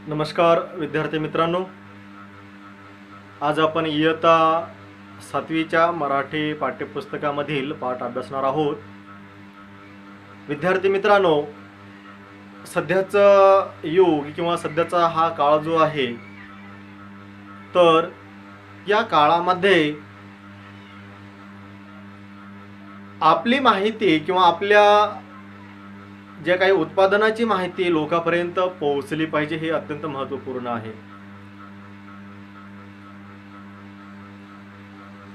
नमस्कार विद्यार्थी मित्रांनो, आज आपण इयत्ता 7वीच्या मराठी पाठ्यपुस्तकामधील पाठ अभ्यासणार आहोत. विद्यार्थी मित्रांनो, सध्याचं युग किंवा सध्याचा हा काळ जो आहे, तर या काळामध्ये आपली माहिती किंवा आपल्या जे काही उत्पादनाची माहिती लोकांपर्यंत पोहोचली पाहिजे, हे अत्यंत महत्त्वपूर्ण आहे.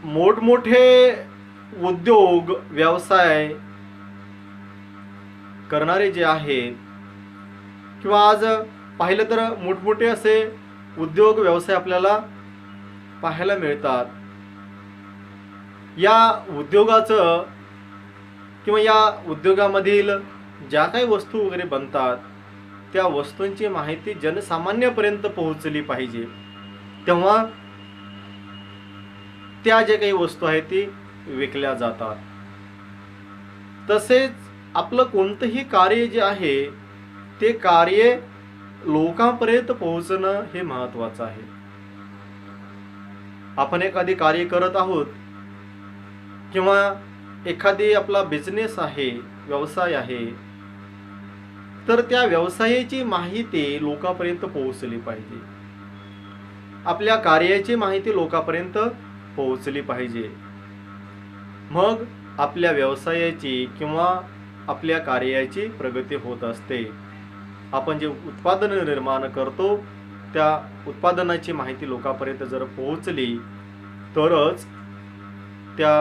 मोठमोठे उद्योग व्यवसाय करणारे जे आहेत किंवा आज पाहिलं तर मोठमोठे असे उद्योग व्यवसाय आपल्याला पाहायला मिळतात. या उद्योगाचं किंवा या उद्योगामधील ज्या काही वस्तू वगैरे बनतात त्या वस्तूंची माहिती जनसामान्यापर्यंत पोहोचली पाहिजे, तेव्हा त्या जे काही वस्तू आहेत ती विकल्या जातात. तसेच आपलं कोणतंही कार्य जे आहे ते कार्य लोकांपर्यंत पोहोचणं हे महत्त्वाचं आहे. आपण एखादी कार्य करत आहोत किंवा एखादी आपला बिझनेस आहे, व्यवसाय आहे, तर त्या व्यवसायाची माहिती लोकांपर्यंत पोहोचली पाहिजे. आपल्या कार्याची माहिती लोकांपर्यंत पोहोचली पाहिजे. मग आपल्या व्यवसायाची किंवा आपल्या कार्याची प्रगती होत असते. आपण जे उत्पादन निर्माण करतो त्या उत्पादनाची माहिती लोकांपर्यंत जर पोहोचली तरच त्या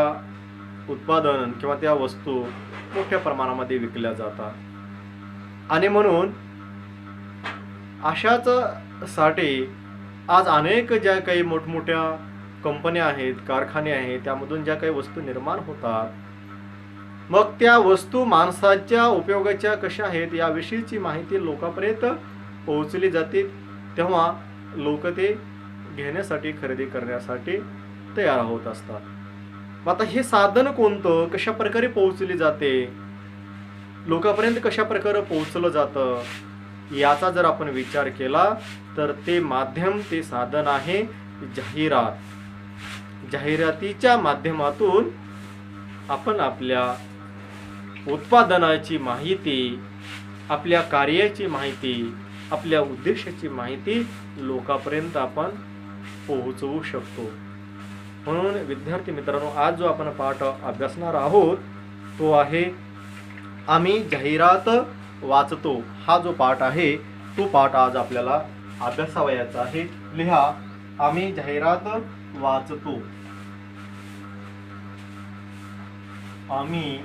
उत्पादन किंवा त्या वस्तू मोठ्या प्रमाणामध्ये विकल्या जातात. आणि म्हणून अशाच साठी आज अनेक ज्या काही मोठमोठ्या कंपन्या आहेत, कारखाने आहेत, त्यामधून ज्या काही वस्तू निर्माण होतात, मग त्या वस्तू माणसाच्या उपयोगाच्या कशा आहेत याविषयीची माहिती लोकांपर्यंत पोहोचली जाते. तेव्हा लोक ते घेण्यासाठी, खरेदी करण्यासाठी तयार होत असतात. मग आता हे साधन कोणतं, कशा प्रकारे पोहोचली जाते, लोकांपर्यंत कशा प्रकारे पोहोचलं जातं, याचा जर आपण विचार केला तर ते माध्यम, ते साधन आहे जाहिरात. जाहिरातीच्या माध्यमातून आपण आपल्या उत्पादनाची माहिती, आपल्या कार्याची माहिती, आपल्या उद्देशाची माहिती लोकांपर्यंत आपण पोहोचवू शकतो. म्हणून विद्यार्थी मित्रांनो, आज जो आपण पाठ अभ्यासणार आहोत तो आहे आम्ही जाहिरात वाचतो. हा जो पाठ आहे तो पाठ आज आपल्याला अभ्यासावयाचा आहे. लिहा, आम्ही जाहिरात वाचतो. आम्ही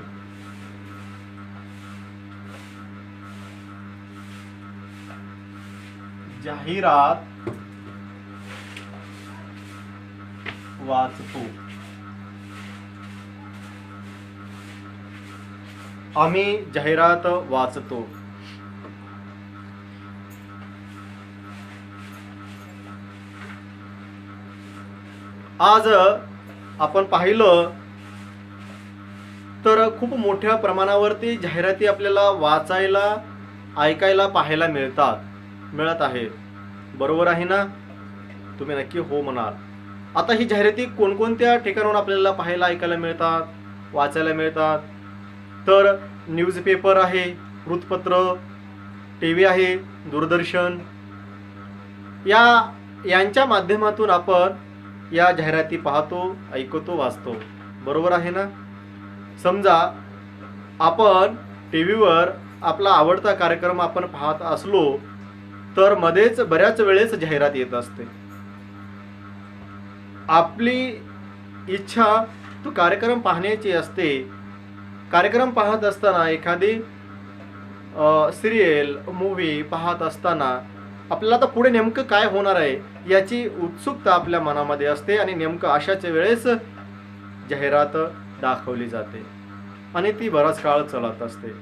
जाहिरात वाचतो. आम्ही जाहिरात वाचतो. आज आपण पाहिलं तर खूप मोठ्या प्रमाणावरती जाहिराती आपल्याला वाचायला, ऐकायला, पाहायला मिळत आहेत. बरोबर आहे ना? तुम्ही नक्की हो म्हणाल. आता ही जाहिराती कोणकोणत्या ठिकाणाहून आपल्याला पाहायला, ऐकायला मिळतात, वाचायला मिळतात? तर न्यूजपेपर आहे, वृत्तपत्र, TV आहे, दूरदर्शन, यांच्या माध्यमातून आपण या जाहिराती पाहतो, ऐकतो, वाचतो. बरोबर आहे ना? समजा आपण टीव्हीवर आपला आवडता कार्यक्रम आपण पाहत असलो तर मध्येच बऱ्याच वेळेस जाहिरात येत असते. आपली इच्छा तो कार्यक्रम पाहण्याची असते. कार्यक्रम पाहत असताना, एखादी सिरियल, मूवी पाहत असताना आपल्याला तर पुढे नेमकं काय होणार आहे याची उत्सुकता आपल्या मनामध्ये असते आणि नेमकं अशाच वेळेस जाहिरात दाखवली जाते आणि ती बराच काळ चालत असते.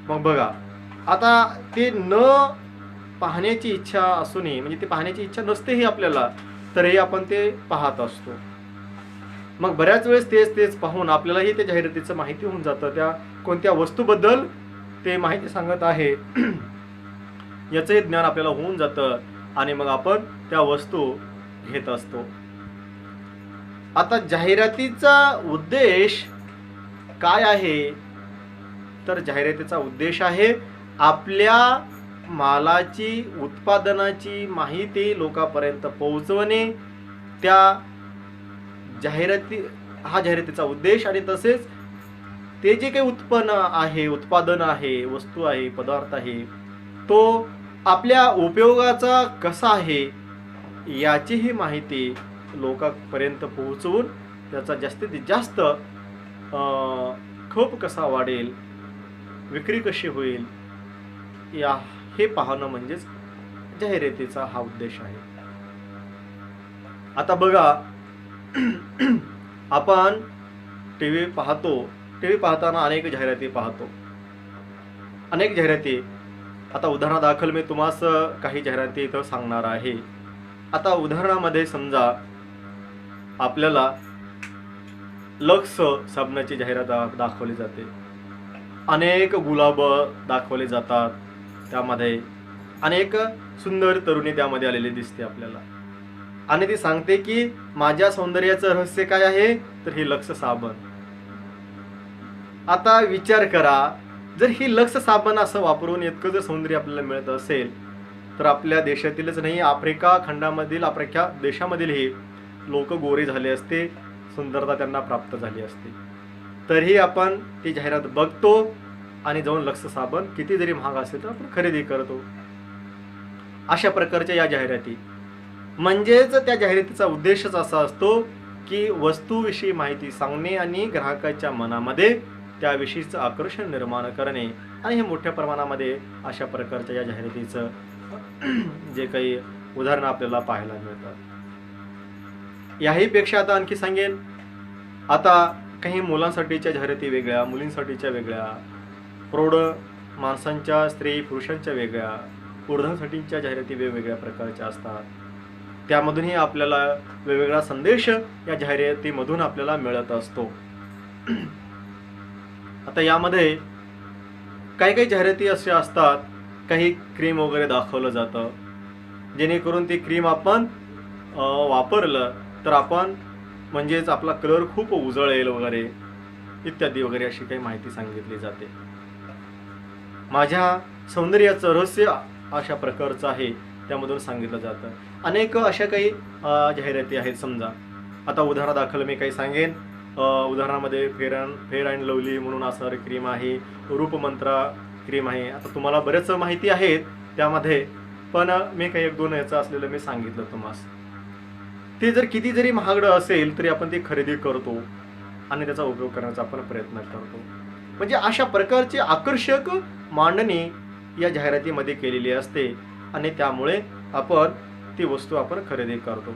मग बघा, आता ते न पाहण्याची इच्छा असूनही, म्हणजे ती पाहण्याची इच्छा नसतेही आपल्याला, तरीही आपण ते पाहत असतो. मग बऱ्याच वेळेस तेच पाहून आपल्यालाही त्या जाहिरातीचं माहिती होऊन जातं, त्या कोणत्या वस्तूबद्दल ते माहिती सांगत आहे याचंही ज्ञान आपल्याला होऊन जातं. आणि मग आपण त्या वस्तू घेत असतो. आता जाहिरातीचा उद्देश काय आहे? तर जाहिरातीचा उद्देश आहे आपल्या मालाची, उत्पादनाची माहिती लोकांपर्यंत पोहोचवणे. त्या हा जाहिरातीचा उद्देश. आणि तसेच ते जे काही उत्पादन आहे, वस्तू आहे, पदार्थ आहे, तो आपल्या उपयोगाचा कसा आहे याचीही माहिती लोकांपर्यंत पोहोचवून त्याचा जास्तीत जास्त खप कसा वाढेल, विक्री कशी होईल, हे पाहणं म्हणजेच जाहिरातीचा हा उद्देश आहे. आता बघा, आपण टीव्ही पाहताना अनेक जाहिराती पाहतो, अनेक जाहिराती. आता उदाहरणादाखल मी तुम्हास काही जाहिराती इथं सांगणार आहे. आता उदाहरणामध्ये समजा आपल्याला लक्स साबणाची जाहिरात दाखवली जाते. अनेक गुलाब दाखवले जातात, त्यामध्ये अनेक सुंदर तरुणी त्यामध्ये आलेली दिसते आपल्याला. आणि ती सांगते की माझ्या सौंदर्याचं रहस्य काय आहे, तर ही लक्स साबण. आता विचार करा, जर ही लक्स साबण असं वापरून इतकं जर सौंदर्य आपल्याला मिळत असेल, तर आपल्या देशातीलच नाही, आफ्रिका देशामधीलही लोक गोरे झाले असते, सुंदरता त्यांना प्राप्त झाली असते. तरीही आपण ती जाहिरात बघतो आणि जाऊन लक्स साबण किती जरी महाग असेल तर आपण खरेदी करतो. अशा प्रकारच्या या जाहिराती, म्हणजेच त्या जाहिरातीचा उद्देशच असा असतो की वस्तूविषयी माहिती सांगणे आणि ग्राहकाच्या मनामध्ये त्याविषयीचं आकर्षण निर्माण करणे. आणि हे मोठ्या प्रमाणामध्ये अशा प्रकारच्या या जाहिरातीचं जे काही उदाहरणं आपल्याला पाहायला मिळतात. याही पेक्षा आता आणखी सांगेन, आता काही मुलांसाठीच्या जाहिराती वेगळ्या, मुलींसाठीच्या वेगळ्या, प्रौढ माणसांच्या, स्त्री पुरुषांच्या वेगळ्या, वृद्धांसाठीच्या जाहिराती वेगवेगळ्या प्रकारच्या असतात. त्यामधूनही आपल्याला वेगवेगळा संदेश या जाहिरातीमधून आपल्याला मिळत असतो. आता यामध्ये काही जाहिराती असे असतात, काही क्रीम वगैरे दाखवलं जातं, जेणेकरून ती क्रीम आपण वापरलं तर आपण म्हणजेच आपला कलर खूप उजळेल वगैरे इत्यादी वगैरे अशी काही माहिती सांगितली जाते. माझ्या सौंदर्याचं रहस्य अशा प्रकारचं आहे, त्यामधून सांगितलं जातं. अनेक अशा काही जाहिराती आहेत. समजा आता उदाहरणादाखल मी काही सांगेन. उदाहरणामध्ये फेअर अँड लवली म्हणून असणारी क्रीम आहे, रूपमंत्रा क्रीम आहे. आता तुम्हाला बरेच माहिती आहेत त्यामध्ये, पण मी काही एक दोन याचं असलेलं मी सांगितलं तुम्हाला. ते जर किती जरी महागडं असेल तरी आपण ते खरेदी करतो आणि त्याचा उपयोग करण्याचा आपण प्रयत्न करतो. म्हणजे अशा प्रकारची आकर्षक मांडणी या जाहिरातीमध्ये केलेली असते आणि त्यामुळे आपण ती वस्तू आपण खरेदी करतो.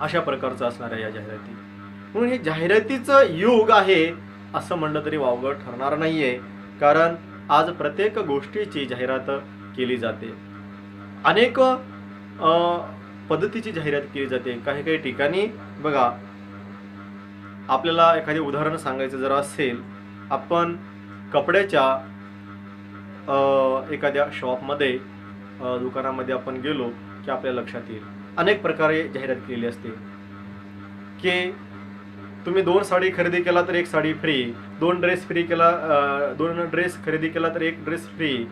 अशा प्रकारचं असणाऱ्या या जाहिराती. म्हणून हे जाहिरातीचं युग आहे असं म्हणलं तरी वावगं ठरणार नाहीये, कारण आज प्रत्येक गोष्टीची जाहिरात केली जाते. अनेक पद्धतीची जाहिरात केली जाते. काही ठिकाणी बघा, आपल्याला एखादे उदाहरण सांगायचं जर असेल, आपण कपड्याच्या एखाद्या शॉपमध्ये, दुकानामध्ये आपण गेलो की आपल्या लक्षात येईल अनेक प्रकारे जाहिरात केलेली असते की तुम्ही 2 साडी खरेदी केला तर 1 साडी फ्री, 2 ड्रेस खरेदी केला तर 1 ड्रेस फ्री.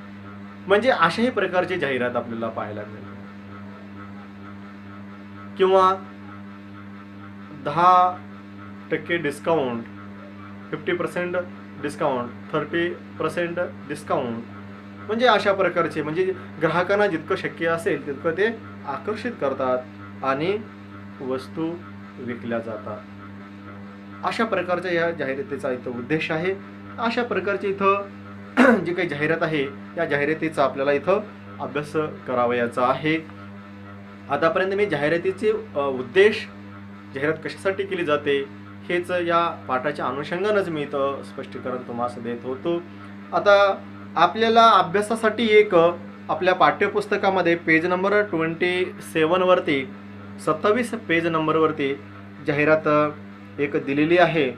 म्हणजे अशाही प्रकारची जाहिरात आपल्याला पाहायला मिळते. किंवा 10% डिस्काउंट, 50% डिस्काउंट, 30% डिस्काउंट. म्हणजे अशा प्रकारचे, म्हणजे ग्राहकांना जितकं शक्य असेल तितकं ते आकर्षित करतात आणि वस्तू विकल्या जातात. अशा प्रकारच्या या जाहिरातीचा इथं उद्देश आहे. अशा प्रकारची इथं जी काही जाहिरात आहे या जाहिरातीचा आपल्याला इथं अभ्यास करावयाचा आहे. आतापर्यंत मी जाहिरातीचे उद्देश, जाहिरात कशासाठी केली जाते हेच या पाठाच्या अनुषंगानंच मी इथं स्पष्टीकरण तुम्हाला देत होतो. आता आपल्याला अभ्यासासाठी एक आपल्या पाठ्यपुस्तकामध्ये पेज नंबर 27 वरती, 27 पेज नंबरवरती जाहिरात एक दिलेली आहे.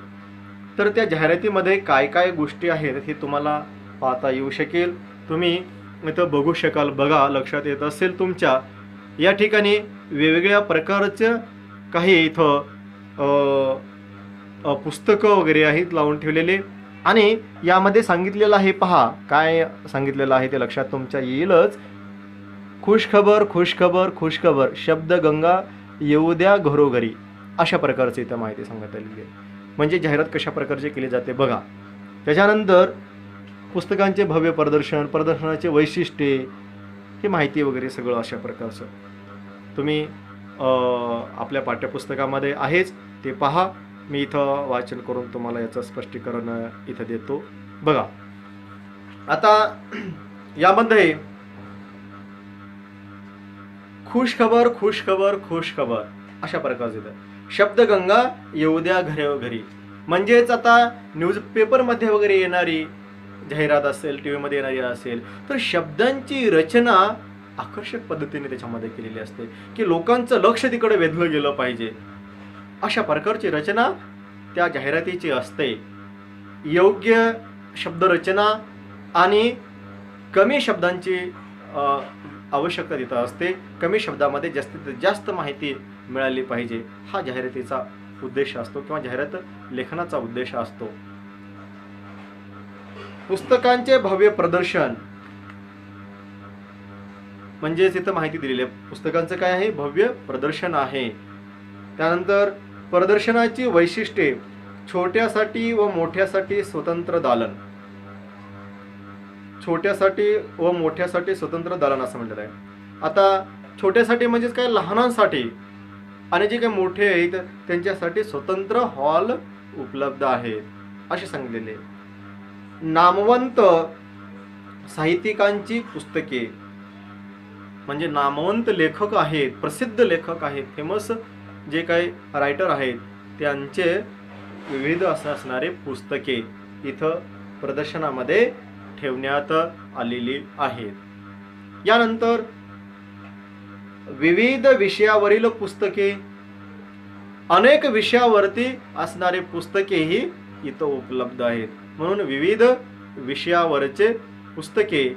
तर त्या जाहिरातीमध्ये काय काय गोष्टी आहेत हे तुम्हाला पाहता येऊ शकेल. तुम्ही इथं बघू शकाल. बघा, लक्षात येत असेल तुमच्या. या ठिकाणी वेगवेगळ्या प्रकारचं काही इथं पुस्तकं वगैरे आहेत लावून ठेवलेले. आणि यामध्ये सांगितलेलं आहे, पहा काय सांगितलेलं आहे ते लक्षात तुमच्या येईलच. खुशखबर खुशखबर खुशखबर, शब्द गंगा येऊ द्या घरोघरी, अशा प्रकारची इथं माहिती सांगण्यात आलेली आहे. म्हणजे जाहिरात कशा प्रकारची केली जाते बघा. त्याच्यानंतर पुस्तकांचे भव्य प्रदर्शन, प्रदर्शनाचे वैशिष्ट्ये, ही माहिती वगैरे सगळं अशा प्रकारचं तुम्ही आपल्या पाठ्यपुस्तकामध्ये आहेच, ते पहा. मी इथं वाचन करून तुम्हाला याचं स्पष्टीकरण इथं देतो. बघा, आता यामध्ये खुशखबर खुशखबर खुशखबर अशा प्रकारचे येतं. शब्दगंगा येऊ द्या घरोघरी, म्हणजेच आता न्यूजपेपरमध्ये वगैरे येणारी जाहिरात असेल, टी व्हीमध्ये येणारी असेल, तर शब्दांची रचना आकर्षक पद्धतीने त्याच्यामध्ये केलेली असते, की लोकांचं लक्ष तिकडे वेधलं गेलं पाहिजे. अशा प्रकारची रचना त्या जाहिरातीची असते. योग्य शब्दरचना आणि कमी शब्दांची आवश्यकता तिथं असते. कमी शब्दामध्ये जास्तीत जास्त माहिती मिळाली पाहिजे, हा जाहिरातीचा उद्देश असतो किंवा जाहिरात लेखनाचा उद्देश असतो. पुस्तकांचे भव्य प्रदर्शन, म्हणजे तिथं माहिती दिलेली आहे. पुस्तकांचं काय आहे? भव्य प्रदर्शन आहे. त्यानंतर प्रदर्शनाची वैशिष्ट्ये, छोट्यासाठी व मोठ्यासाठी स्वतंत्र दालन. छोट्यासाठी व मोठ्यासाठी स्वतंत्र दालन असं म्हटलेलं आहे. आता छोट्यासाठी म्हणजेच काय, लहानांसाठी, आणि जे काही मोठे आहेत त्यांच्यासाठी स्वतंत्र हॉल उपलब्ध आहेत असे सांगितलेले. नामवंत साहित्यिकांची पुस्तके, म्हणजे नामवंत लेखक आहेत, प्रसिद्ध लेखक आहेत, फेमस जे काही रायटर आहेत त्यांचे विविध असणारे पुस्तके इथं प्रदर्शनामध्ये ठेवण्यात आलेली आहेत. यानंतर विविध विषयावरील पुस्तके, अनेक विषयावरती असणारे पुस्तकेही इथं उपलब्ध आहेत. म्हणून विविध विषयावरचे पुस्तके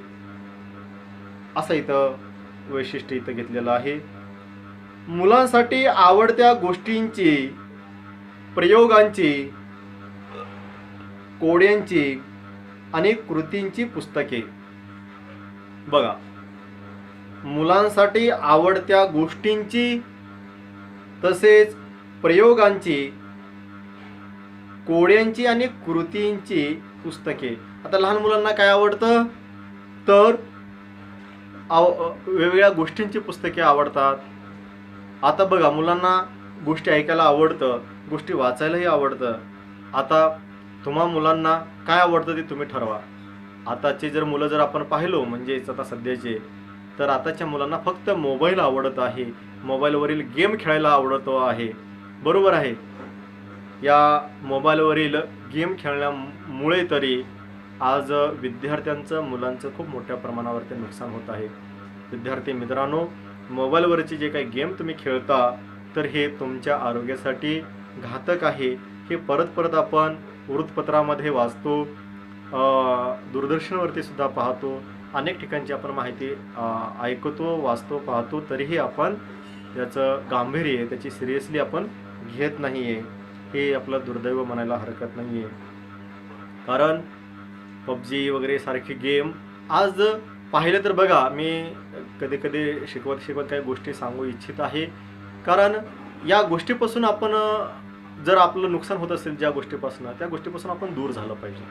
असं इथं वैशिष्ट्य इथं घेतलेलं आहे. मुलांसाठी आवडत्या गोष्टींची, प्रयोगांची, कोड्यांची आणि कृतींची पुस्तके. बघा, मुलांसाठी आवडत्या गोष्टींची, तसेच प्रयोगांची, कोड्यांची आणि कृतींची पुस्तके. आता लहान मुलांना काय आवडतं, तर वेगवेगळ्या गोष्टींची पुस्तके आवडतात. आता बघा, मुलांना गोष्टी ऐकायला आवडतं, गोष्टी वाचायलाही आवडतं. आता तुम्हा मुलांना काय आवडतं ते तुम्ही ठरवा. आताचे जर मुलं जर आपण पाहिलो, म्हणजेच आता सध्याचे, तर आताच्या मुलांना फक्त मोबाईल आवडत आहे, मोबाईलवरील गेम खेळायला आवडतो आहे. बरोबर आहे. या मोबाईलवरील गेम खेळण्यामुळे तरी आज विद्यार्थ्यांचं, मुलांचं खूप मोठ्या प्रमाणावरती नुकसान होत आहे. विद्यार्थी मित्रांनो, मोबाईलवरचे जे काही गेम तुम्ही खेळता, तर हे तुमच्या आरोग्यासाठी घातक आहे. हे परत परत आपण वृत्तपत्रामध्ये वाचतो, दूरदर्शनवरती सुद्धा पाहतो, अनेक ठिकाणची आपण माहिती ऐकतो, वाचतो, पाहतो, तरीही आपण त्याचं गांभीर्य, त्याची सिरियसली आपण घेत नाही आहे. हे आपलं दुर्दैव म्हणायला हरकत नाही आहे. कारण पबजी वगैरे सारखे गेम आज पाहिलं तर बघा, मी कधी कधी शिकवत काही गोष्टी सांगू इच्छित आहे. कारण या गोष्टीपासून आपण, जर आपलं नुकसान होत असेल ज्या गोष्टीपासून, त्या गोष्टीपासून आपण दूर झालं पाहिजे.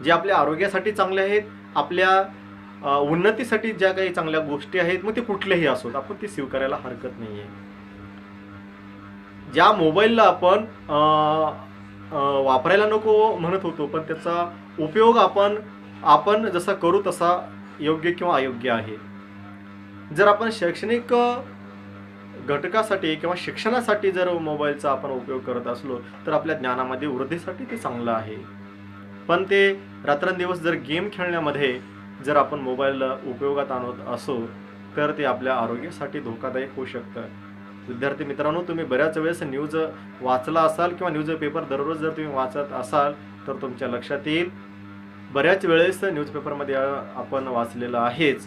जे आपल्या आरोग्यासाठी चांगले आहेत, आपल्या उन्नतीसाठी ज्या काही चांगल्या गोष्टी आहेत, मग ते कुठलेही असोत, आपण ते स्वीकारायला हरकत नाही आहे. ज्या मोबाईलला आपण वापरायला नको म्हणत होतो, पण त्याचा उपयोग आपण जसा करू तसा योग्य किंवा अयोग्य आहे. जर आपण शैक्षणिक घटकासाठी किंवा शिक्षणासाठी जर मोबाईलचा आपण उपयोग करत असलो, तर आपल्या ज्ञानामध्ये वृद्धीसाठी ते चांगलं आहे. पण ते रात्रंदिवस जर गेम खेळण्यामध्ये जर आपण मोबाईल उपयोगात आणत असो, तर ते आपल्या आरोग्यासाठी धोकादायक होऊ शकतं. विद्यार्थी मित्रांनो, तुम्ही बऱ्याच वेळेस न्यूज वाचला असाल किंवा न्यूज पेपर दररोज जर तुम्ही वाचत असाल, तर तुमच्या लक्षात येईल बऱ्याच वेळेस न्यूजपेपरमध्ये आपण वाचलेलं आहेच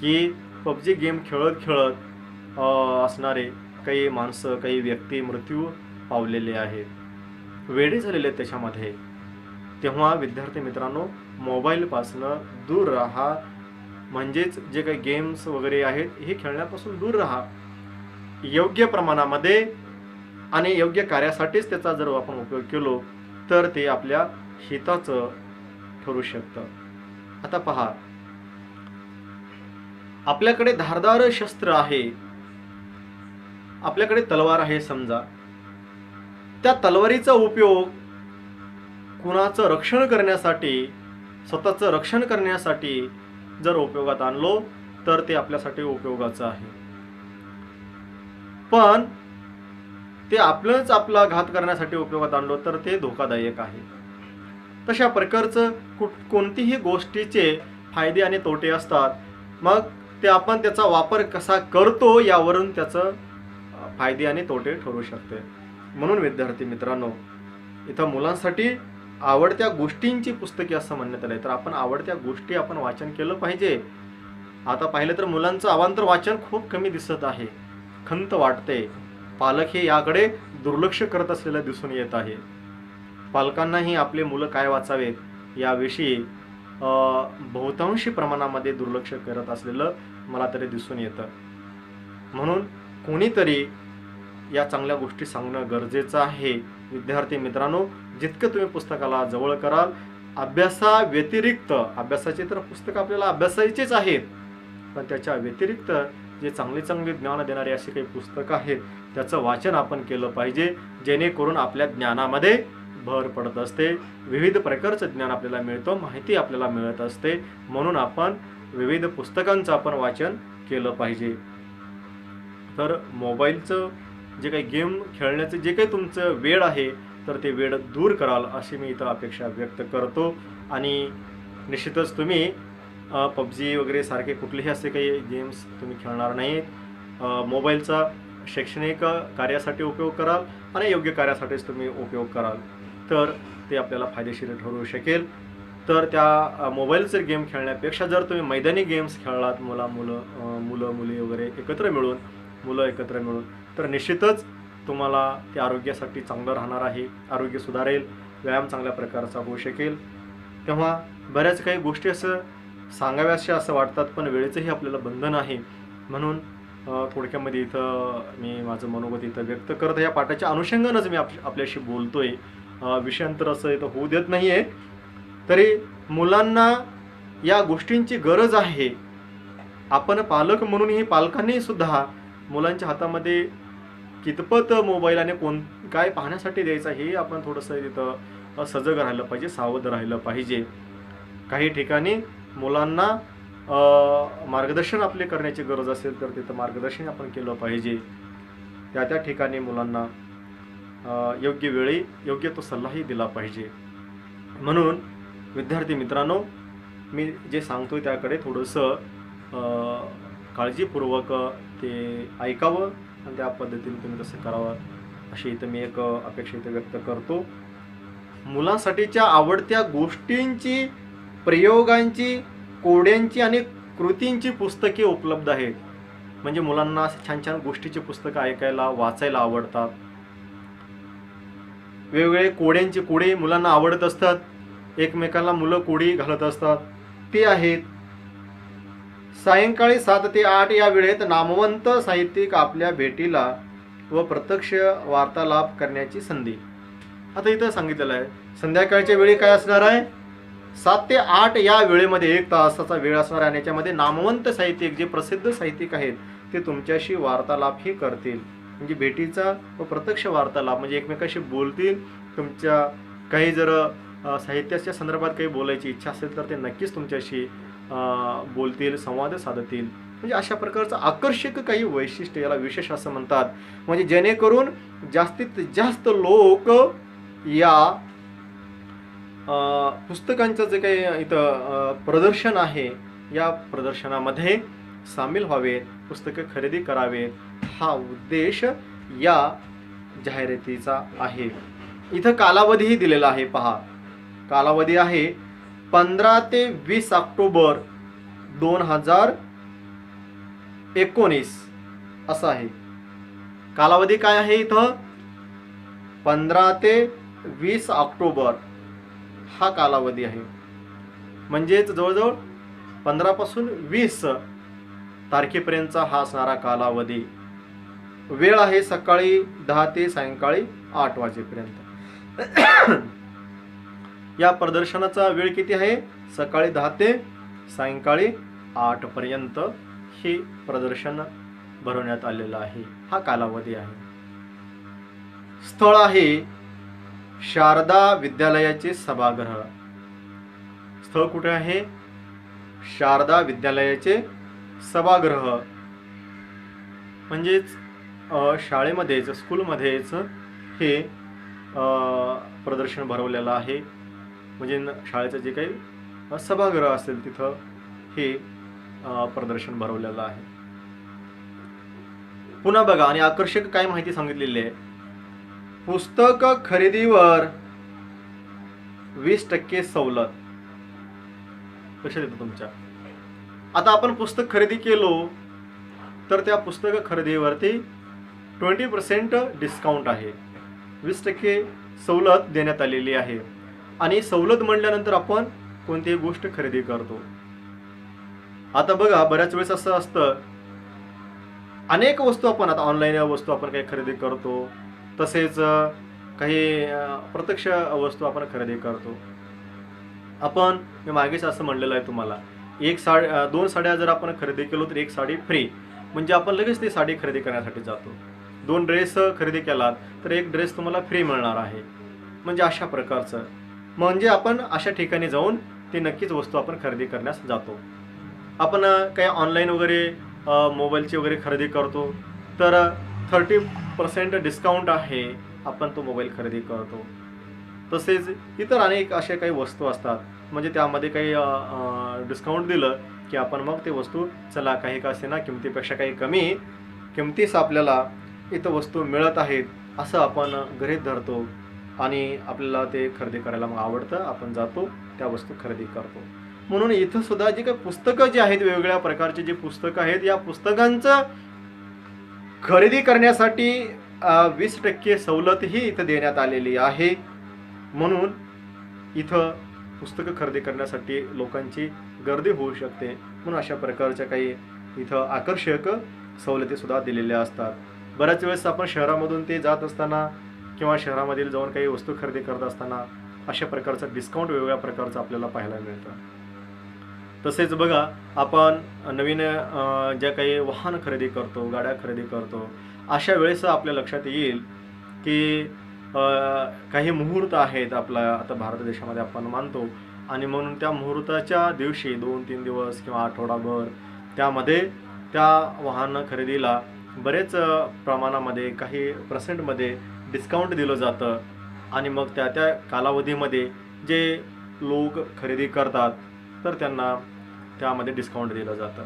की पबजी गेम खेळत खेळत असणारे काही माणसं, काही व्यक्ती मृत्यू पावलेले आहेत, वेडे झालेले आहेत त्याच्यामध्ये. तेव्हा विद्यार्थी मित्रांनो, मोबाईलपासनं दूर राहा. म्हणजेच जे काही गेम्स वगैरे आहेत हे खेळण्यापासून दूर राहा. योग्य प्रमाणामध्ये आणि योग्य कार्यासाठीच त्याचा जर आपण उपयोग केलो तर ते आपल्या हिताचं ठरू शकतं. आता पहा, आपल्याकडे धारदार शस्त्र आहे, आपल्याकडे तलवार आहे समजा. त्या तलवारीचा उपयोग कुणाचं रक्षण करण्यासाठी, स्वतःचं रक्षण करण्यासाठी जर उपयोगात आणलो तर ते आपल्यासाठी उपयोगाचं आहे. पण ते आपला घात करण्यासाठी उपयोगात आणलो तर ते धोकादायक आहे. तशा प्रकारचं कोणतीही गोष्टीचे फायदे आणि तोटे असतात. मग ते आपण त्याचा वापर कसा करतो यावरून त्याचं फायदे आणि तोटे ठरू शकते. म्हणून विद्यार्थी मित्रांनो, इथं मुलांसाठी आवडत्या गोष्टींची पुस्तके असं म्हणण्यात आलंय, तर आपण आवडत्या गोष्टी आपण वाचन केलं पाहिजे. आता पाहिलं तर मुलांचं अवांतर वाचन खूप कमी दिसत आहे. खंत वाटते. पालक हे याकडे दुर्लक्ष करत असलेलं दिसून येत आहे. पालकांनाही आपले मुलं काय वाचावेत याविषयी बहुतांशी प्रमाणामध्ये दुर्लक्ष करत असलेलं मला तरी दिसून येतं. म्हणून कोणीतरी या चांगल्या गोष्टी सांगणं गरजेचं आहे. विद्यार्थी मित्रांनो, जितकं तुम्ही पुस्तकाला जवळ कराल, अभ्यासाव्यतिरिक्त, अभ्यासाचे तर पुस्तकं आपल्याला अभ्यासायचेच आहेत, पण त्याच्या व्यतिरिक्त जे चांगले चांगले ज्ञान देणारे असे काही पुस्तकं आहेत त्याचं वाचन आपण केलं पाहिजे, जेणेकरून आपल्या ज्ञानामध्ये भर पडत असते. विविध प्रकारचं ज्ञान आपल्याला मिळतं, माहिती आपल्याला मिळत असते. म्हणून आपण विविध पुस्तकांचं आपण वाचन केलं पाहिजे. तर मोबाईलचं जे काही गेम खेळण्याचं जे काही तुमचं वेळ आहे तर ते वेळ दूर कराल अशी मी इथं अपेक्षा व्यक्त करतो. आणि निश्चितच तुम्ही पबजी वगैरे सारखे कुठलेही असे काही गेम्स तुम्ही खेळणार नाहीत. मोबाईलचा शैक्षणिक कार्यासाठी उपयोग कराल आणि योग्य कार्यासाठीच तुम्ही उपयोग कराल तर ते आपल्याला फायदेशीर ठरू शकेल. तर त्या मोबाईलचे गेम खेळण्यापेक्षा जर तुम्ही मैदानी गेम्स खेळलात, मुलं मुली वगैरे एकत्र मिळून, तर निश्चितच तुम्हाला ते आरोग्यासाठी चांगलं राहणार आहे. आरोग्य सुधारेल, व्यायाम चांगल्या प्रकारचा होऊ शकेल. तेव्हा बऱ्याच काही गोष्टी असं सांगाव्याशा असं वाटतात, पण वेळेचंही आपल्याला बंधन आहे. म्हणून थोडक्यामध्ये इथं मी माझं मनोगत इथं व्यक्त करत आहे. या पाठाच्या अनुषंगानंच मी आपल्याशी बोलतोय. विषयांतर असं इथं होऊ देत नाही आहे. तरी मुलांना या गोष्टींची गरज आहे. आपण पालक म्हणूनही पालकांनी सुद्धा मुलांच्या हातामध्ये कितपत मोबाईल आणि काय पाहण्यासाठी द्यायचा हे आपण थोडंसं इथं सजग राहिलं पाहिजे, सावध राहिलं पाहिजे. काही ठिकाणी मुलांना मार्गदर्शन आपले करण्याची गरज असेल तर तिथं मार्गदर्शन आपण केलं पाहिजे. त्या ठिकाणी मुलांना योग्य वेळी योग्य तो सल्लाही दिला पाहिजे. म्हणून विद्यार्थी मित्रांनो, मी जे सांगतोय त्याकडे थोडंसं काळजीपूर्वक ते ऐकावं आणि त्या पद्धतीने तुम्ही तसं करावं अशी इथं मी एक अपेक्षा इथं व्यक्त करतो. मुलांसाठीच्या आवडत्या गोष्टींची, प्रयोगांची, कोड्यांची आणि कृतींची पुस्तके उपलब्ध आहेत. म्हणजे मुलांना छान छान गोष्टीची पुस्तकं ऐकायला, वाचायला आवडतात. वेगवेगळे कोडे मुलांना आवडत असतात. एकमेकांना मुलं कोडी घालत असतात, ते आहेत. सायंकाळी 7 ते 8 या वेळेत नामवंत साहित्यिक आपल्या भेटीला व प्रत्यक्ष वार्तालाप करण्याची संधी. आता इथं सांगितलेलं आहे संध्याकाळच्या वेळी काय असणार आहे, 7 ते 8 या वेळेमध्ये 1 तासाचा वेळ असणार आहे. आणि याच्यामध्ये नामवंत साहित्यिक, जे प्रसिद्ध साहित्यिक आहेत ते तुमच्याशी वार्तालापही करतील. म्हणजे भेटीचा व प्रत्यक्ष वार्तालाप म्हणजे एकमेकाशी बोलतील. तुमच्या काही जर साहित्याच्या संदर्भात काही बोलायची इच्छा असेल तर ते नक्कीच तुमच्याशी बोलतील, संवाद साधतील. म्हणजे अशा प्रकारचं आकर्षक काही वैशिष्ट्य, याला विशेष असं म्हणतात. म्हणजे जेणेकरून जास्तीत जास्त लोक या पुस्तकांचं जे काही इथं प्रदर्शन आहे या प्रदर्शनामध्ये सामील व्हावेत, पुस्तकं खरेदी करावेत, हा उद्देश या जाहिरातीचा आहे. इथं कालावधीही दिलेला आहे. पहा, कालावधी आहे 15 ते 20 ऑक्टोबर 2019 असा आहे. कालावधी काय आहे इथं? 15 ते 20 ऑक्टोबर हा कालावधी आहे. म्हणजेच जवळजवळ 15 पासून 20 तारखेपर्यंतचा हा असणारा कालावधी. वेळ आहे सकाळी 10 ते सायंकाळी 8 वाजेपर्यंत. या प्रदर्शनाचा वेळ किती आहे? सकाळी 10 ते सायंकाळी 8 पर्यंत हे प्रदर्शन भरवण्यात आलेलं आहे. हा कालावधी आहे. स्थळ आहे शारदा विद्यालयाचे सभागृह. स्थळ कुठे आहे? शारदा विद्यालयाचे सभागृह. म्हणजेच शाळेमध्येच, स्कूलमध्येच हे प्रदर्शन भरवलेलं आहे. म्हणजे शाळेचं जे काही सभागृह असेल तिथं हे प्रदर्शन भरवलेलं आहे. पुन्हा बघा, आणि आकर्षक काय माहिती सांगितलेली आहे. पुस्तक खरेदीवर 20% सवलत. लक्षात येतं तुमच्या. आता आपण पुस्तक खरेदी केलो तर त्या पुस्तक खरेदीवरती 20% डिस्काउंट आहे. 20% सवलत देण्यात आलेली आहे. आणि सवलत म्हणल्यानंतर आपण कोणतीही गोष्ट खरेदी करतो. आता बघा, बऱ्याच वेळेस असं असतं, अनेक वस्तू आपण आता ऑनलाईन वस्तू आपण काही खरेदी करतो, तसेच काही प्रत्यक्ष वस्तू आपण खरेदी करतो. आपण मी मागेच असं म्हणलेलं आहे तुम्हाला, 2 साड्या जर आपण खरेदी केलो तर 1 साडी फ्री. म्हणजे आपण लगेच ती साडी खरेदी करण्यासाठी जातो. 2 ड्रेस खरेदी केलात तर 1 ड्रेस तुम्हाला फ्री मिळणार आहे. म्हणजे अशा प्रकारचं, म्हणजे आपण अशा ठिकाणी जाऊन ती नक्कीच वस्तू आपण खरेदी करण्यास जातो. आपण काही ऑनलाईन वगैरे मोबाईलची वगैरे खरेदी करतो तर 30% डिस्काउंट आहे, आपण तो मोबाईल खरेदी करतो. तसेच इतर अनेक अशा काही वस्तू असतात, म्हणजे त्यामध्ये काही डिस्काउंट दिलं की आपण मग ते वस्तू, चला काही का असेना किमतीपेक्षा काही कमी किमतीस आपल्याला इथं वस्तू मिळत आहेत असं आपण गृहीत धरतो आणि आपल्याला ते खरेदी करायला मग आवडतं. आपण जातो, त्या वस्तू खरेदी करतो. म्हणून इथं सुद्धा जी काही पुस्तकं जी आहेत, वेगवेगळ्या प्रकारची जी पुस्तकं आहेत, या पुस्तकांचं खरेदी करण्यासाठी 20% सवलतही इथं देण्यात आलेली आहे. म्हणून इथं पुस्तकं खरेदी करण्यासाठी लोकांची गर्दी होऊ शकते. म्हणून अशा प्रकारच्या काही इथं आकर्षक सवलती सुद्धा दिलेल्या असतात. बऱ्याच वेळेस आपण शहरामधून ते जात असताना किंवा शहरामधील जाऊन काही वस्तू खरेदी करत असताना अशा प्रकारचं डिस्काउंट वेगवेगळ्या प्रकारचं आपल्याला पाहायला मिळतं. तसेच बघा, आपण नवीन ज्या काही वाहन खरेदी करतो, गाड्या खरेदी करतो, अशा वेळेस आपल्या लक्षात येईल की काही मुहूर्त आहेत आपल्या आता भारत देशामध्ये आपण मानतो, आणि म्हणून त्या मुहूर्ताच्या दिवशी 2-3 दिवस किंवा आठवडाभर त्यामध्ये त्या वाहन खरेदीला बरेच प्रमाणामध्ये, काही % डिस्काउंट दिलं जातं. आणि मग त्या कालावधीमध्ये जे लोक खरेदी करतात तर त्यांना त्यामध्ये डिस्काउंट दिलं जातं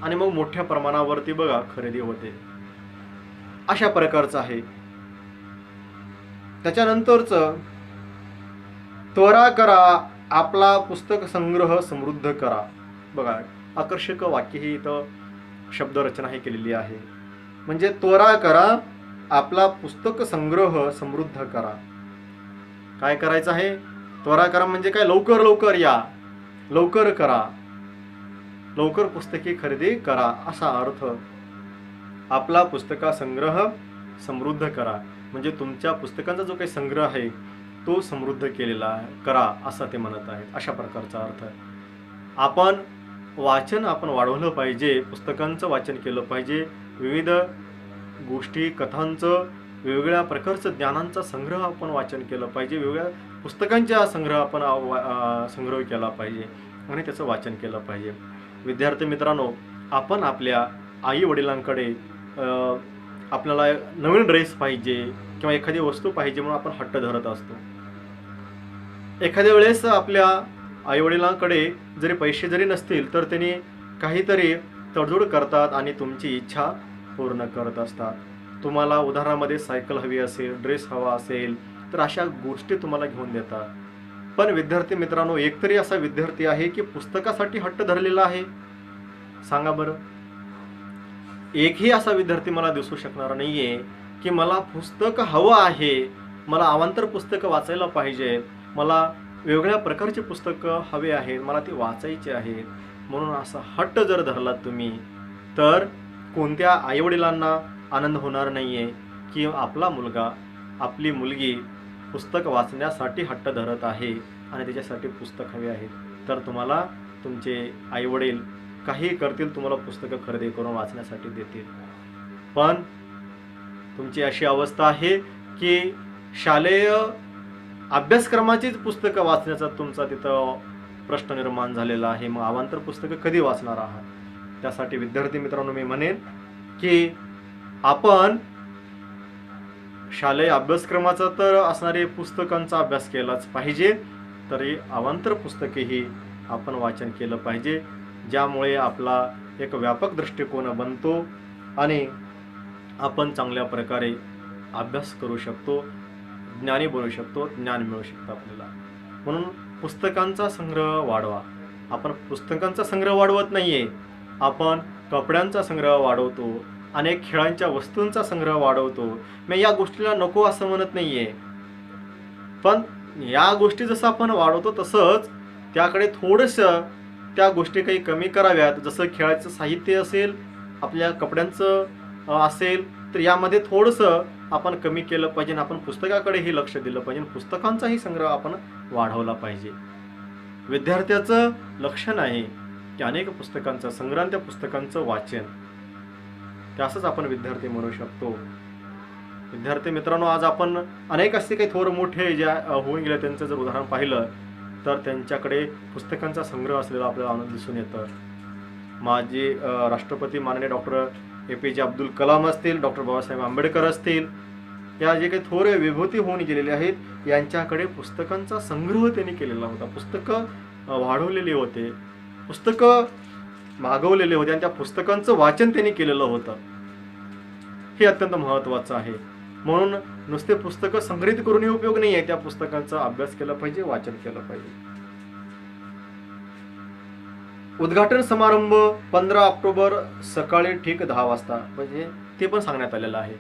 आणि मग मोठ्या प्रमाणावरती बघा खरेदी होते. अशा प्रकारचं आहे. त्याच्यानंतरचं, त्वरा करा, आपला पुस्तक संग्रह समृद्ध करा. बघा, आकर्षक वाक्य ही इथं शब्दरचना ही केलेली आहे. म्हणजे त्वरा करा, आपला पुस्तक संग्रह समृद्ध करा. काय करायचं आहे? त्वरा करा म्हणजे काय? लवकर लवकर या, लवकर करा, लवकर पुस्तके खरेदी करा असा अर्थ. आपला पुस्तका संग्रह समृद्ध करा म्हणजे तुमच्या पुस्तकांचा जो काही संग्रह आहे तो समृद्ध केलेला करा असं ते म्हणत आहेत. अशा प्रकारचा अर्थ. आपण वाचन वाढवलं पाहिजे, पुस्तकांचं वाचन केलं पाहिजे, विविध गोष्टी, कथांचं, वेगवेगळ्या प्रकारचं ज्ञानांचा संग्रह आपण वाचन केलं पाहिजे, वेगवेगळ्या पुस्तकांचा संग्रह आपण संग्रह केला पाहिजे आणि त्याचं वाचन केलं पाहिजे. विद्यार्थी मित्रांनो, आपण आपल्या आई वडिलांकडे आपल्याला नवीन ड्रेस पाहिजे किंवा एखादी वस्तू पाहिजे म्हणून आपण हट्ट धरत असतो. एखाद्या वेळेस आपल्या आई वडिलांकडे जरी पैसे जरी नसतील तर त्यांनी काहीतरी तडजोड करतात आणि तुमची इच्छा पूर्ण करत असतात. तुम्हाला उदाहरणामध्ये सायकल हवी असेल, ड्रेस हवा असेल तर अशा गोष्टी तुम्हाला घेऊन देतात. पण विद्यार्थी मित्रांनो, एकतरी असा विद्यार्थी आहे की पुस्तकासाठी हट्ट धरलेला आहे? सांगा बरं. एकही असा विद्यार्थी मला दिसू शकणार नाहीये की मला पुस्तक हवं आहे, मला अवांतर पुस्तकं वाचायला पाहिजेत, मला वेगवेगळ्या प्रकारची पुस्तकं हवे आहेत, मला ती वाचायची आहेत, म्हणून असा हट्ट जर धरलात तुम्ही, तर कोणत्या आईवडिलांना आनंद होणार नाहीये की आपला मुलगा, आपली मुलगी पुस्तक वाचण्यासाठी हट्ट धरत आहे आणि त्याच्यासाठी पुस्तक हवे आहेत. तर तुम्हाला तुमचे आईवडील काही करतील, तुम्हाला पुस्तकं खरेदी करून वाचण्यासाठी देतील. पण तुमची अशी अवस्था आहे की शालेय अभ्यासक्रमाचीच पुस्तकं वाचण्याचा तुमचा तिथं प्रश्न निर्माण झालेला आहे. मग अवांतर पुस्तकं कधी वाचणार आहात? त्यासाठी विद्यार्थी मित्रांनो मी म्हणेन की आपण शालेय अभ्यासक्रमाचा तर असणारे पुस्तकांचा अभ्यास केलाच पाहिजे, तरी अवांतर पुस्तकेही आपण वाचन केलं पाहिजे, ज्यामुळे आपला एक व्यापक दृष्टिकोन बनतो आणि आपण चांगल्या प्रकारे अभ्यास करू शकतो, ज्ञानी बनू शकतो, ज्ञान मिळू शकतं आपल्याला. म्हणून पुस्तकांचा संग्रह वाढवा. आपण पुस्तकांचा संग्रह वाढवत नाहीये, आपण कपड्यांचा संग्रह वाढवतो, अनेक खेळांच्या वस्तूंचा संग्रह वाढवतो. मी या गोष्टीला नको असं म्हणत नाहीये, पण या गोष्टी जसं आपण वाढवतो तसंच त्याकडे थोडंसं त्या गोष्टी काही कमी कराव्यात. जसं खेळाचं साहित्य असेल, आपल्या कपड्यांचं असेल, तर यामध्ये थोडंसं आपण कमी केलं पाहिजे. आपण पुस्तकाकडेही लक्ष दिलं पाहिजे, पुस्तकांचाही संग्रह आपण वाढवला पाहिजे. विद्यार्थ्याचं लक्षण आहे की अनेक पुस्तकांचं संग्रह, त्या पुस्तकांचं वाचन, त्यासच आपण विद्यार्थी म्हणू शकतो. विद्यार्थी मित्रांनो, आज आपण अनेक असे काही थोर मोठे जे होऊन गेले त्यांचं जर उदाहरण पाहिलं तर त्यांच्याकडे पुस्तकांचा संग्रह असलेला आपल्याला आनंद दिसून येतं. माजी राष्ट्रपती माननीय डॉक्टर APJ अब्दुल कलाम असतील, डॉक्टर बाबासाहेब आंबेडकर असतील, या जे काही थोर विभूती होऊन गेलेले आहेत, यांच्याकडे पुस्तकांचा संग्रह त्यांनी केलेला होता. पुस्तकं वाढवलेली होते, पुस्तकं मागवलेले होते आणि त्या पुस्तकांचं वाचन त्यांनी केलेलं होतं. हे अत्यंत महत्त्वाचं आहे. म्हणून नुसते पुस्तकं संग्रहित करूनही उपयोग नाही आहे, त्या पुस्तकांचा अभ्यास केला पाहिजे, वाचन केलं पाहिजे. उद्घाटन समारंभ 15 ऑक्टोबर सकाळी ठीक 10 वाजता, म्हणजे ते पण सांगण्यात आलेलं आहे.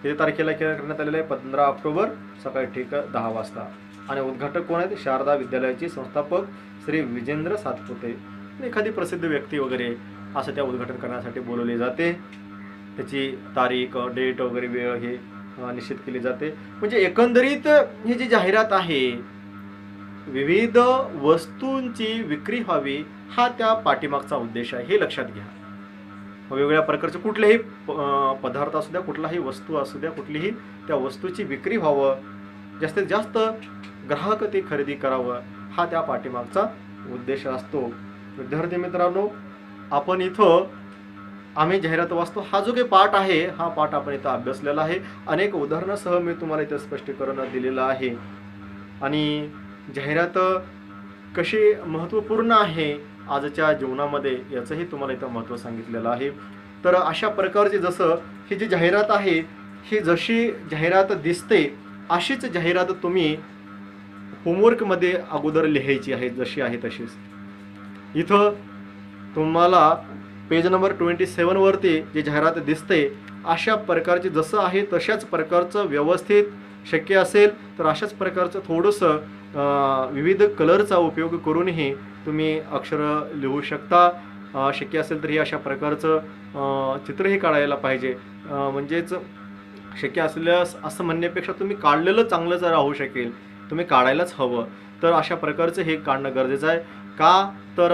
किती तारखेला करण्यात आलेलं आहे? 15 ऑक्टोबर सकाळी ठीक 10 वाजता. आणि उद्घाटक कोण आहेत? शारदा विद्यालयाचे संस्थापक श्री विजेंद्र सातपुते. एखादी प्रसिद्ध व्यक्ती वगैरे असं त्या उद्घाटन करण्यासाठी बोलवले जाते. त्याची तारीख, डेट वगैरे वेळ हे निश्चित केली जाते. म्हणजे एकंदरीत ही जी जाहिरात आहे, विविध वस्तूंची विक्री व्हावी, हा त्या पाठीमागचा उद्देश आहे, हे लक्षात घ्या. वेगवेगळ्या प्रकारचे कुठलेही पदार्थ असू द्या, कुठलाही वस्तू असू द्या, कुठलीही त्या वस्तूची विक्री व्हावं, जास्तीत जास्त ग्राहक ते खरेदी करावं, हा त्या पाठीमागचा उद्देश असतो. विद्यार्थी मित्रांनो, आपण इथं आम्ही जाहिरात वाचतो हा जो काही पाठ आहे, हा पाठ आपण इथं अभ्यासलेला आहे. अनेक उदाहरणासह मी तुम्हाला इथं स्पष्टीकरण दिलेलं आहे. आणि जाहिरात कशी महत्त्वपूर्ण आहे आजच्या जीवनामध्ये, याचंही तुम्हाला इथं महत्त्व सांगितलेलं आहे. तर अशा प्रकारची जसं ही जी जाहिरात आहे, ही जशी जाहिरात दिसते अशीच जाहिरात तुम्ही होमवर्कमध्ये अगोदर लिहायची आहे, जशी आहे तशीच. इथं तुम्हाला पेज नंबर 27 वरती जी जाहिरात दिसते, अशा प्रकारची जसं आहे तशाच प्रकारचं व्यवस्थित शक्य असेल तर अशाच प्रकारचं थोडंसं विविध कलरचा उपयोग करूनही तुम्ही अक्षरं लिहू शकता. शक्य असेल तर ही अशा प्रकारचं चित्रही काढायला पाहिजे. म्हणजेच शक्य असल्यास असं म्हणण्यापेक्षा तुम्ही काढलेलं चांगलंच राहू शकेल, तुम्ही काढायलाच हवं. तर अशा प्रकारचं हे काढणं गरजेचं आहे. का तर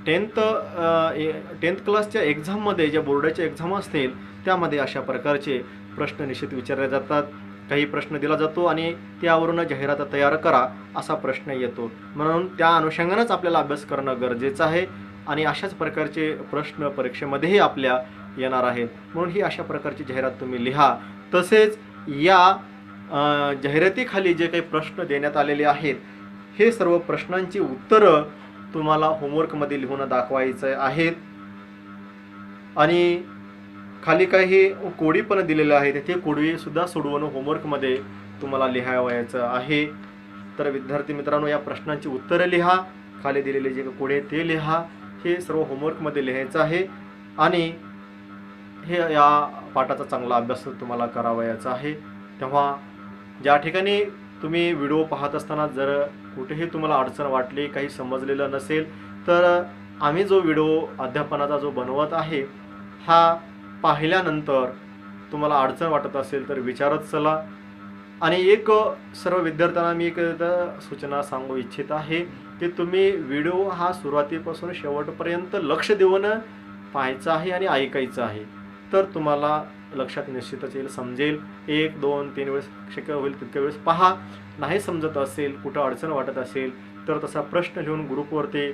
10th क्लासच्या एक्झाममध्ये, ज्या बोर्डाच्या एक्झाम असतील त्यामध्ये अशा प्रकारचे प्रश्न निश्चित विचारले जातात. काही प्रश्न दिला जातो आणि त्यावरून जाहिरात तयार करा असा प्रश्न येतो. म्हणून त्या अनुषंगानेच आपल्याला अभ्यास करणं गरजेचं आहे. आणि अशाच प्रकारचे प्रश्न परीक्षेमध्येही आपल्या येणार आहेत. म्हणून ही अशा प्रकारची जाहिरात तुम्ही लिहा. तसेच या जाहिरातीखाली जे काही प्रश्न देण्यात आलेले आहेत, हे सर्व प्रश्नांची उत्तरं तुम्हाला होमवर्कमध्ये लिहून दाखवायचं आहेत. आणि खाली काही कोडी पण दिलेल्या आहेत, ते कोडी सुद्धा सोडवून होमवर्कमध्ये तुम्हाला लिहावायचं आहे. तर विद्यार्थी मित्रांनो, या प्रश्नांची उत्तरं लिहा, खाली दिलेले जे कोड आहे ते लिहा. हे सर्व होमवर्कमध्ये लिहायचं आहे आणि हे या पाठाचा चांगला अभ्यास तुम्हाला करावयाचा आहे. तेव्हा ज्या ठिकाणी तुम्ही व्हिडिओ पाहत असताना जर कुठेही तुम्हाला अडचण वाटली, काही समजलेलं नसेल, तर आम्ही जो व्हिडिओ अध्यापनाचा जो बनवत आहे हा पाहिल्यानंतर तुम्हाला अडचण वाटत असेल तर विचारत चला. आणि एक सर्व विद्यार्थ्यांना मी एक सूचना सांगू इच्छित आहे की तुम्ही व्हिडिओ हा सुरुवातीपासून शेवटपर्यंत लक्ष देऊन पाहायचा आहे आणि ऐकायचं आहे. तर तुम्हाला लक्षात निश्चितच येईल, समजेल. 1, 2, 3 वेळेस शक्य होईल तितक्या वेळेस पहा. नाही समजत असेल, कुठं अडचण वाटत असेल तर तसा प्रश्न लिहून ग्रुपवरती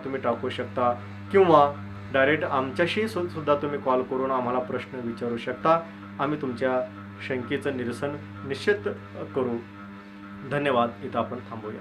तुम्ही टाकू शकता किंवा डायरेक्ट आमच्याशी सुद्धा तुम्ही कॉल करून आम्हाला प्रश्न विचारू शकता. आम्ही तुमच्या शंकेचं निरसन निश्चित करू. धन्यवाद. इथं आपण थांबूया.